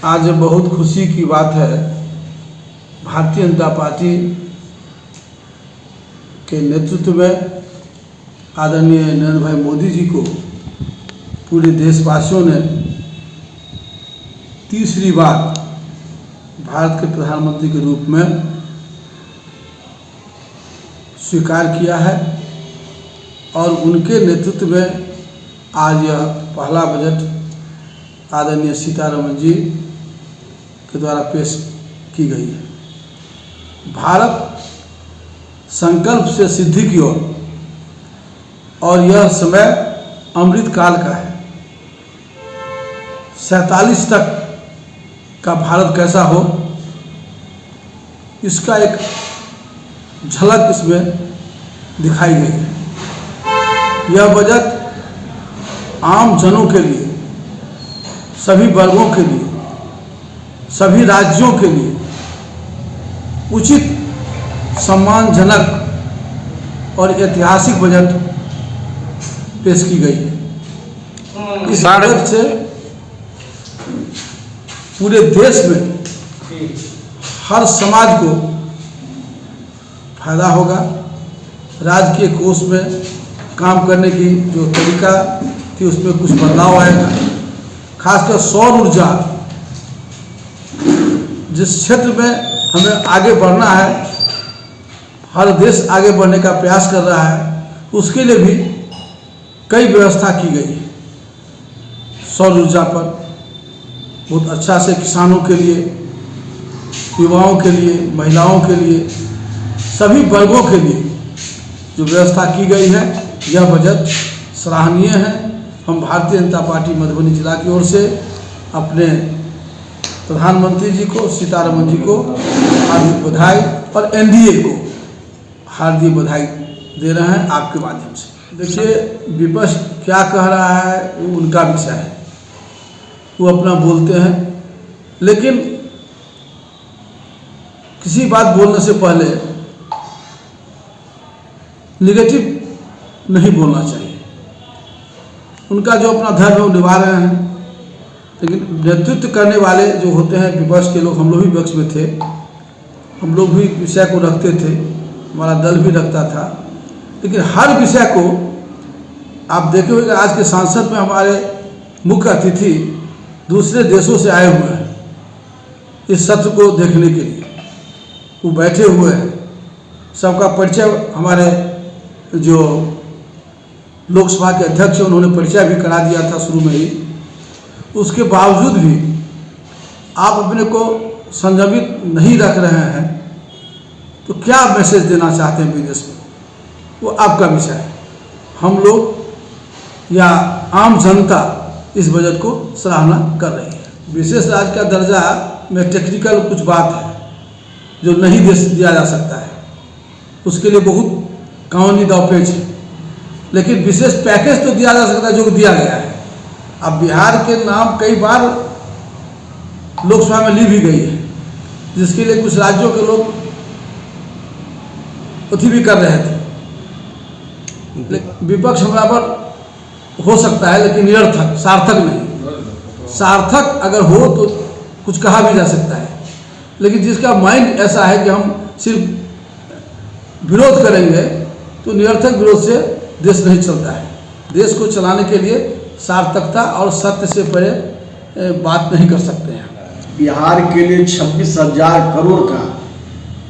आज बहुत खुशी की बात है, भारतीय जनता पार्टी के नेतृत्व में आदरणीय नरेंद्र भाई मोदी जी को पूरे देशवासियों ने तीसरी बार भारत के प्रधानमंत्री के रूप में स्वीकार किया है और उनके नेतृत्व में आज यह पहला बजट आदरणीय सीतारमण जी के द्वारा पेश की गई है। भारत संकल्प से सिद्धि की ओर और यह समय अमृत काल का है। 47 तक का भारत कैसा हो, इसका एक झलक इसमें दिखाई गई है। यह बजट आम जनों के लिए, सभी वर्गों के लिए, सभी राज्यों के लिए उचित, सम्मानजनक और ऐतिहासिक बजट पेश की गई है। इस बजट से पूरे देश में हर समाज को फायदा होगा। राज्य के कोष में काम करने की जो तरीका थी उसमें कुछ बदलाव आएगा। खासकर सौर ऊर्जा, जिस क्षेत्र में हमें आगे बढ़ना है, हर देश आगे बढ़ने का प्रयास कर रहा है, उसके लिए भी कई व्यवस्था की गई है। सौर ऊर्जा पर बहुत अच्छा से किसानों के लिए, युवाओं के लिए, महिलाओं के लिए, सभी वर्गों के लिए जो व्यवस्था की गई है, यह बजट सराहनीय है। हम भारतीय जनता पार्टी मधुबनी जिला की ओर से अपने प्रधानमंत्री जी को, सीतारमण जी को हार्दिक बधाई और एनडीए को हार्दिक बधाई दे रहे हैं आपके माध्यम से। देखिए, विपक्ष क्या कह रहा है वो उनका विषय है, वो अपना बोलते हैं, लेकिन किसी बात बोलने से पहले निगेटिव नहीं बोलना चाहिए। उनका जो अपना धर्म है वो निभा रहे हैं, लेकिन नेतृत्व करने वाले जो होते हैं विपक्ष के लोग, हम लोग भी विपक्ष में थे, हम लोग भी विषय को रखते थे, हमारा दल भी रखता था, लेकिन हर विषय को आप देखे हुए आज के सांसद में हमारे मुख्य अतिथि दूसरे देशों से आए हुए हैं इस सत्र को देखने के लिए। वो बैठे हुए हैं, सबका परिचय हमारे जो लोकसभा के अध्यक्ष हैं उन्होंने परिचय भी करा दिया था शुरू में ही। उसके बावजूद भी आप अपने को संयमित नहीं रख रहे हैं, तो क्या मैसेज देना चाहते हैं विदेश में, वो आपका विषय है। हम लोग या आम जनता इस बजट को सराहना कर रही है। विशेष राज्य का दर्जा में टेक्निकल कुछ बात है जो नहीं दिया जा सकता है, उसके लिए बहुत कानूनी दावपेच है, लेकिन विशेष पैकेज तो दिया जा सकता है जो दिया गया है। अब बिहार के नाम कई बार लोकसभा में ली भी गई है, जिसके लिए कुछ राज्यों के लोग अथी भी कर रहे थे। विपक्ष बराबर हो सकता है, लेकिन निरर्थक, सार्थक नहीं। सार्थक अगर हो तो कुछ कहा भी जा सकता है, लेकिन जिसका माइंड ऐसा है कि हम सिर्फ विरोध करेंगे, तो निरर्थक विरोध से देश नहीं चलता है। देश को चलाने के लिए सार्थकता और सत्य से परे बात नहीं कर सकते हैं। बिहार के लिए 26,000 करोड़ का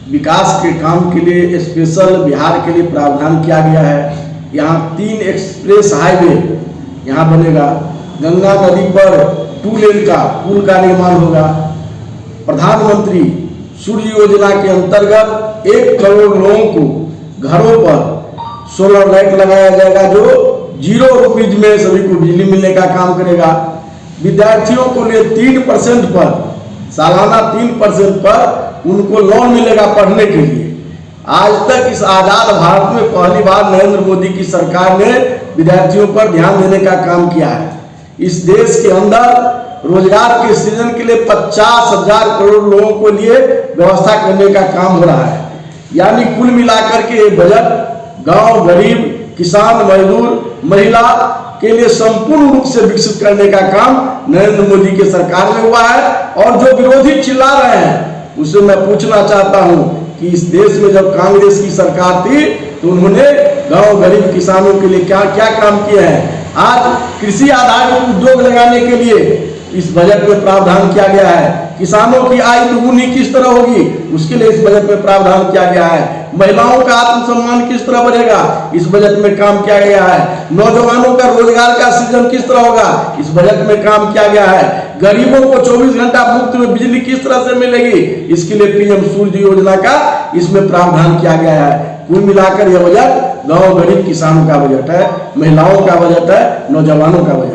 विकास के काम के लिए स्पेशल बिहार के लिए प्रावधान किया गया है। यहाँ 3 एक्सप्रेस हाईवे यहाँ बनेगा। गंगा नदी पर 2 लेन का पुल का निर्माण होगा। प्रधानमंत्री सूर्य योजना के अंतर्गत 1 करोड़ लोगों को घरों पर सोलर लाइट लगाया जाएगा, जो 0 रुपीज में सभी को बिजली मिलने का काम करेगा। विद्यार्थियों को लिए 3% पर, सालाना 3% पर उनको लोन मिलेगा पढ़ने के लिए। आज तक इस आजाद भारत में पहली बार नरेंद्र मोदी की सरकार ने विद्यार्थियों पर ध्यान देने का काम किया है। इस देश के अंदर रोजगार के सृजन के लिए 50,000 करोड़ लोगों को लिए व्यवस्था करने का काम हो रहा है। यानी कुल मिलाकर के ये बजट गांव, गरीब, किसान, मजदूर, महिला के लिए संपूर्ण रूप से विकसित करने का काम नरेंद्र मोदी के सरकार में हुआ है। और जो विरोधी चिल्ला रहे हैं उससे मैं पूछना चाहता हूं कि इस देश में जब कांग्रेस की सरकार थी तो उन्होंने गांव गरीब किसानों के लिए क्या क्या काम किए हैं। आज कृषि आधारित उद्योग लगाने के लिए इस बजट में प्रावधान किया गया है। किसानों की आय दुगुनी किस तरह होगी उसके लिए इस बजट में प्रावधान किया गया है। महिलाओं का आत्मसम्मान किस तरह बढ़ेगा इस बजट में काम किया गया है। नौजवानों का रोजगार का सृजन किस तरह होगा इस बजट में काम किया गया है। गरीबों को 24 घंटा मुफ्त में बिजली किस तरह से मिलेगी इसके लिए पीएम सूर्य योजना का इसमें प्रावधान किया गया है। कुल मिलाकर यह बजट गांव गरीब किसानों का बजट है, महिलाओं का बजट है, नौजवानों का बजट है।